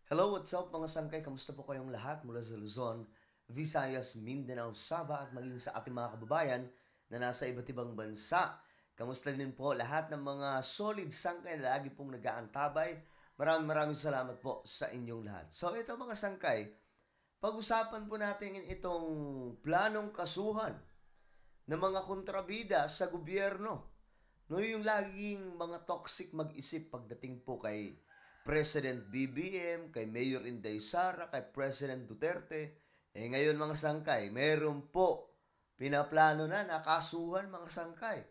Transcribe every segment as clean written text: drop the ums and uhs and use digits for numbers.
Hello, what's up mga sangkay? Kamusta po kayong lahat mula sa Luzon, Visayas, Mindanao, Sabah at maging sa ating mga kababayan na nasa iba't ibang bansa. Kamusta din po lahat ng mga solid sangkay na lagi pong nag-aantabay. Maraming salamat po sa inyong lahat. So ito mga sangkay, pag-usapan po natin itong planong kasuhan ng mga kontrabida sa gobyerno. No, yung laging mga toxic mag-isip pagdating po kay President BBM, kay Mayor Inday Sara, kay President Duterte. Ngayon mga sangkay, meron po pinaplano na nakasuhan mga sangkay.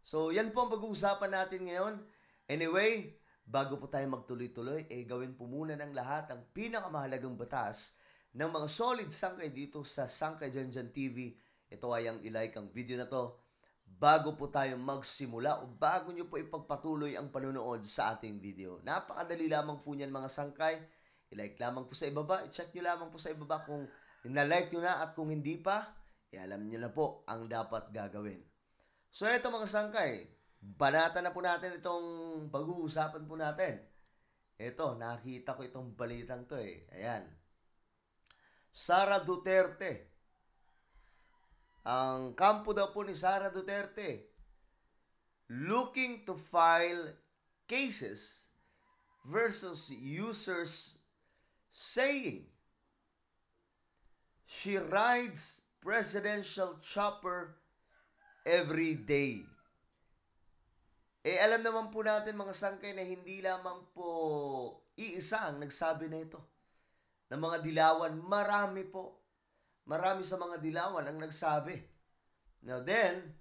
So yan po ang pag-uusapan natin ngayon. Anyway, bago po tayo magtuloy-tuloy, gawin po muna ng lahat ang pinakamahalagang batas ng mga solid sangkay dito sa Sangkay Janjan TV. Ito ay ang ilike ang video na to bago po tayo magsimula o bago nyo po ipagpatuloy ang panonood sa ating video. Napakadali lamang po niyan mga sangkay. I-like lamang po sa ibaba. I-check nyo lamang po sa ibaba kung na-like nyo na at kung hindi pa, alam nyo na po ang dapat gagawin. So ito mga sangkay, banata na po natin itong pag-uusapan po natin. Ito, nakita ko itong balitang to Ayan. Sara Duterte. Ang kampo daw po ni Sara Duterte looking to file cases versus users saying she rides presidential chopper every day. Alam naman po natin mga sangkay na hindi lamang po iisa ang nagsabi na ito. Ng mga dilawan, marami po. Marami sa mga dilawan ang nagsabi. Now then,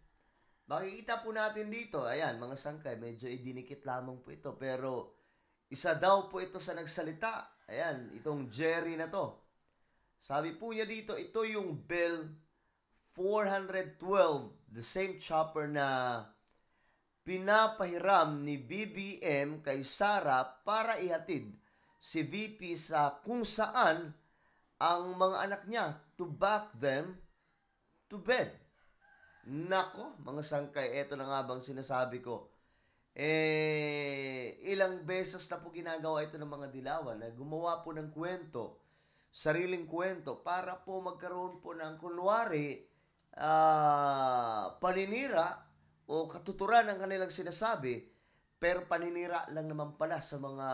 makikita po natin dito, ayan, mga sangkay, medyo idinikit lamang po ito. Pero, isa daw po ito sa nagsalita. Ayan, itong Jerry na to. Sabi po niya dito, ito yung Bill 412, the same chopper na pinapahiram ni BBM kay Sara para ihatid si VP sa kung saan ang mga anak niya to back them to bed. Nako, mga sangkay, eto na nga bang sinasabi ko. Ilang beses na po ginagawa ito ng mga dilawan na gumawa po ng kwento, sariling kwento, para po magkaroon po ng kunwari paninira o katuturan ng kanilang sinasabi, pero paninira lang naman pala sa mga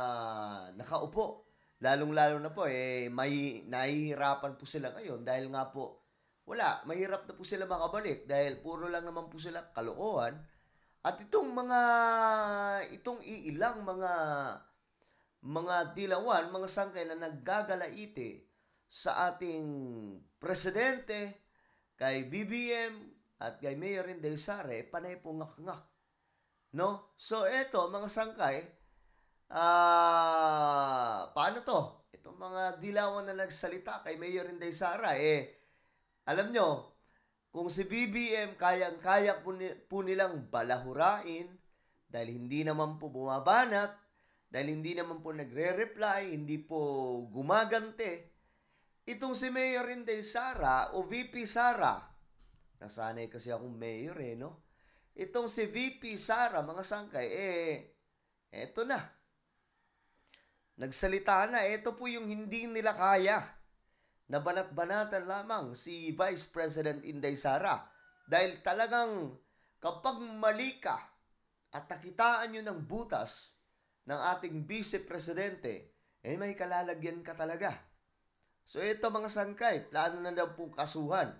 nakaupo. Lalong-lalo na po, may nahihirapan po sila ngayon dahil nga po, mahirap na po sila makabalik dahil puro lang naman po sila kalokohan. At itong iilang mga dilawan, mga sangkay na naggagalaite sa ating presidente, kay BBM, at kay Mayor Inday Sara, panay po ngak-ngak. No? So, eto, mga sangkay, paano to? Itong mga dilawan na nagsalita kay Mayor Inday Sara, alam nyo, kung si BBM kayang-kaya po nilang balahurain dahil hindi naman po bumabanat, dahil hindi naman po nagre-reply, hindi po gumagante, itong si Mayor Inday Sara o VP Sara, nasanay kasi akong mayor no? Itong si VP Sara, mga sangkay, eto na. Nagsalita na, ito po yung hindi nila kaya. Nabanat-banatan lamang si Vice President Inday Sara. Dahil talagang kapag mali ka at nakitaan nyo ng butas ng ating Vice Presidente, may kalalagyan ka talaga. So ito mga sangkay, plano na daw po kasuhan.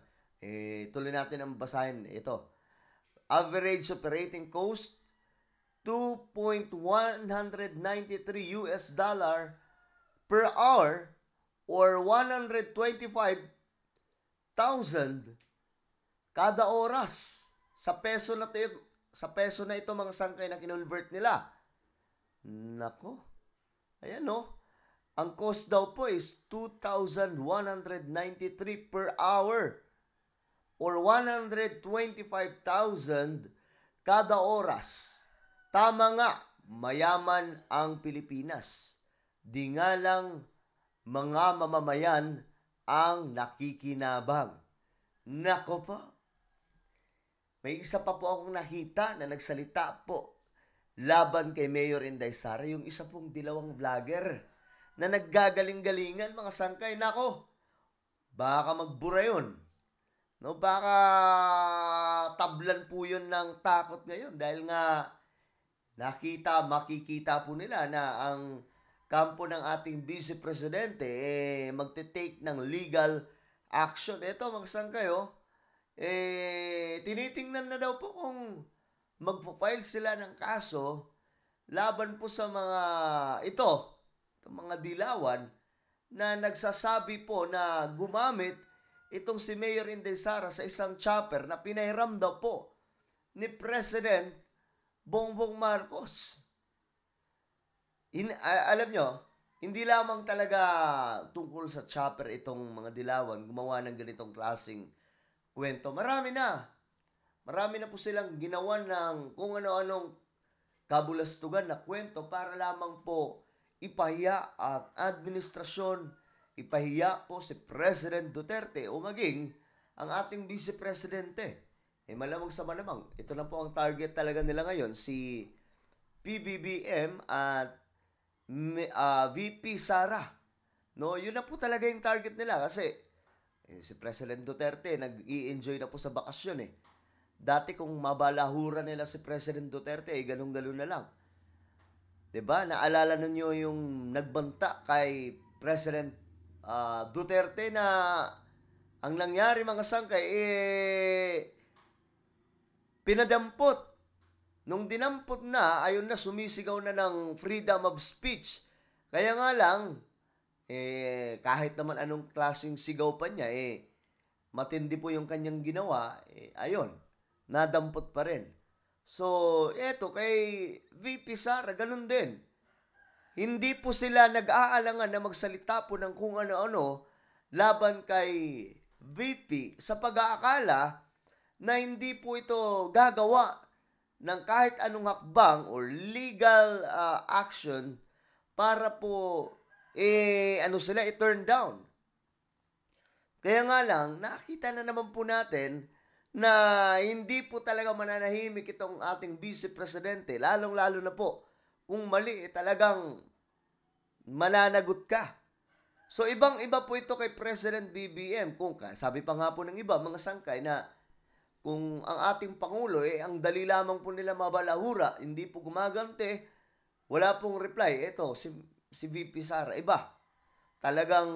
Tuloy natin ang basahin ito. Average operating cost, $2.193 US dollar per hour or 125,000 kada oras. Sa peso na ito mga sangkay na kinonvert nila. Nako. Ayan no. Ang cost daw po is 2,193 per hour or 125,000 kada oras. Tama nga, mayaman ang Pilipinas. Di nga lang mga mamamayan ang nakikinabang. Nako po. May isa pa po akong nakita na nagsalita po laban kay Mayor Inday Sara, yung isa pong dilawang vlogger na naggagaling-galingan, mga sangkay. Nako, baka magbura yun. No, baka tablan po yun ng takot ngayon dahil nga makikita po nila na ang kampo ng ating Vice Presidente magte-take ng legal action. Ito, mga sangkay, tinitingnan na daw po kung magpo-file sila ng kaso laban po sa mga dilawan na nagsasabi po na gumamit itong si Mayor Inday Sara sa isang chopper na pinahiram daw po ni President Bongbong Marcos. Alam nyo, hindi lamang talaga tungkol sa chopper itong mga dilawan gumawa ng ganitong klaseng kwento. Marami na po silang ginawa ng kung ano-anong kabulastugan na kwento para lamang po ipahiya ang administrasyon, ipahiya po si President Duterte o maging ang ating Vice Presidente. Malamang sa malamang, ito na po ang target talaga nila ngayon, si PBBM at VP Sara. No, yun na po talaga yung target nila kasi si President Duterte nag-i-enjoy na po sa bakasyon Dati kung mabalahura nila si President Duterte, ganun-ganun na lang. 'Di ba? Naalala niyo yung nagbanta kay President Duterte na ang nangyari, mga sangkay, pinadampot. Nung dinampot na, ayun na, sumisigaw na ng freedom of speech. Kaya nga lang, kahit naman anong klaseng sigaw pa niya, matindi po yung kanyang ginawa, ayun, nadampot pa rin. So, eto, kay VP Sara, ganun din. Hindi po sila nag-aalangan na magsalita po ng kung ano-ano laban kay VP sa pag-aakala na hindi po ito gagawa ng kahit anong hakbang or legal action para po i-turn down. Kaya nga lang, nakita na naman po natin na hindi po talaga mananahimik itong ating Vice Presidente, lalong-lalo na po kung mali, talagang mananagot ka. So, ibang-iba po ito kay President BBM. Kung sabi pa nga po ng iba, mga sangkay, na kung ang ating Pangulo, ang dali lamang po nila mabalahura, hindi po gumagante, wala pong reply. Ito, si VP Sara, iba. Talagang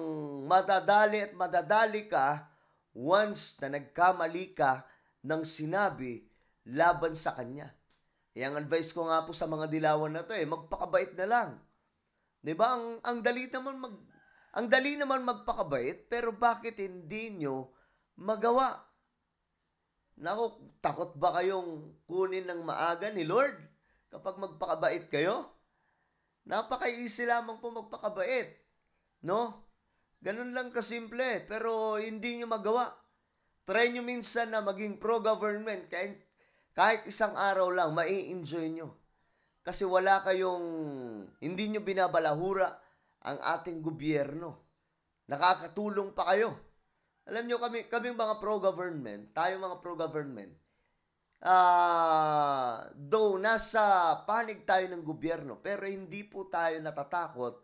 madadali ka once na nagkamali ka ng sinabi laban sa kanya. Ang advice ko nga po sa mga dilawan na to, magpakabait na lang. 'Di ba? Ang dali naman magpakabait, pero bakit hindi nyo magawa? Naku, takot ba kayong kunin ng maaga ni Lord kapag magpakabait kayo? Napaka-easy lamang po magpakabait. No? Ganun lang kasimple, pero hindi nyo magawa. Try nyo minsan na maging pro-government, kahit isang araw lang, mai-enjoy nyo. Kasi hindi nyo binabalahura ang ating gobyerno. Nakakatulong pa kayo. Alam nyo, kaming mga pro-government, though nasa panig tayo ng gobyerno, pero hindi po tayo natatakot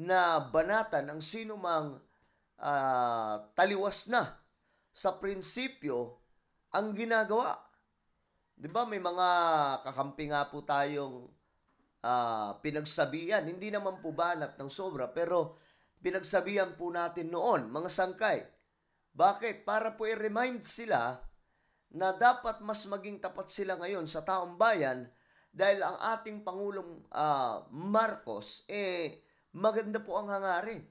na banatan ang sino mang taliwas na sa prinsipyo ang ginagawa. 'Di ba, may mga kakampi nga po tayong pinagsabihan, hindi naman po banat ng sobra, pero pinagsabihan po natin noon, mga sangkay. Bakit? Para po i-remind sila na dapat mas maging tapat sila ngayon sa taong bayan dahil ang ating Pangulong Marcos, maganda po ang hangarin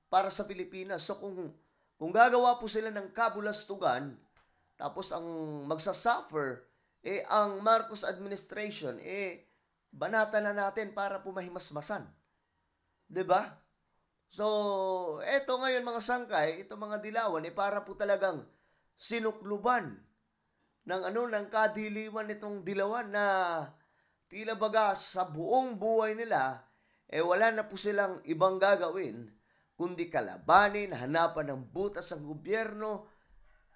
para sa Pilipinas. So kung gagawa po sila ng kabulastugan, tapos ang magsasuffer, ang Marcos administration, banatan na natin para po mahimasmasan. 'Di ba? So, eto ngayon, mga sangkay, ito mga dilawan, para po talagang sinukluban ng kadiliman itong dilawan na tila baga sa buong buhay nila, wala na po silang ibang gagawin kundi kalabanin, hanapan ng butas ang gobyerno.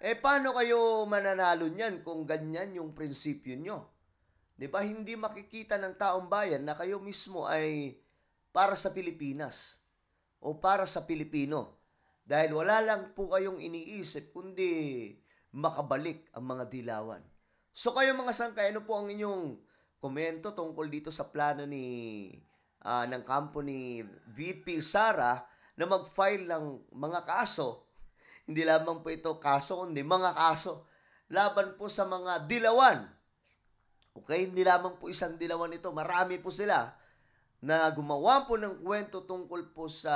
Paano kayo mananalo niyan kung ganyan yung prinsipyo nyo? 'Di ba? Hindi makikita ng taong bayan na kayo mismo ay para sa Pilipinas. o para sa Pilipino. Dahil wala lang po kayong iniisip kundi makabalik ang mga dilawan. So kayo mga sangkay, ano po ang inyong komento tungkol dito sa plano ng kampo ni VP Sara na mag-file ng mga kaso, hindi lamang po ito kaso, kundi mga kaso, laban po sa mga dilawan. Okay, hindi lamang po isang dilawan ito, marami po sila na gumawa po ng kwento tungkol po sa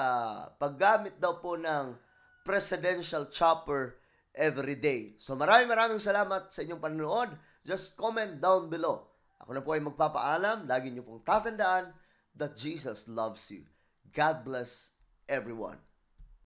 paggamit daw po ng presidential chopper every day. So maraming salamat sa inyong panonood. Just comment down below. Ako na po ay magpapaalam. Lagi niyo pong tatandaan that Jesus loves you. God bless everyone.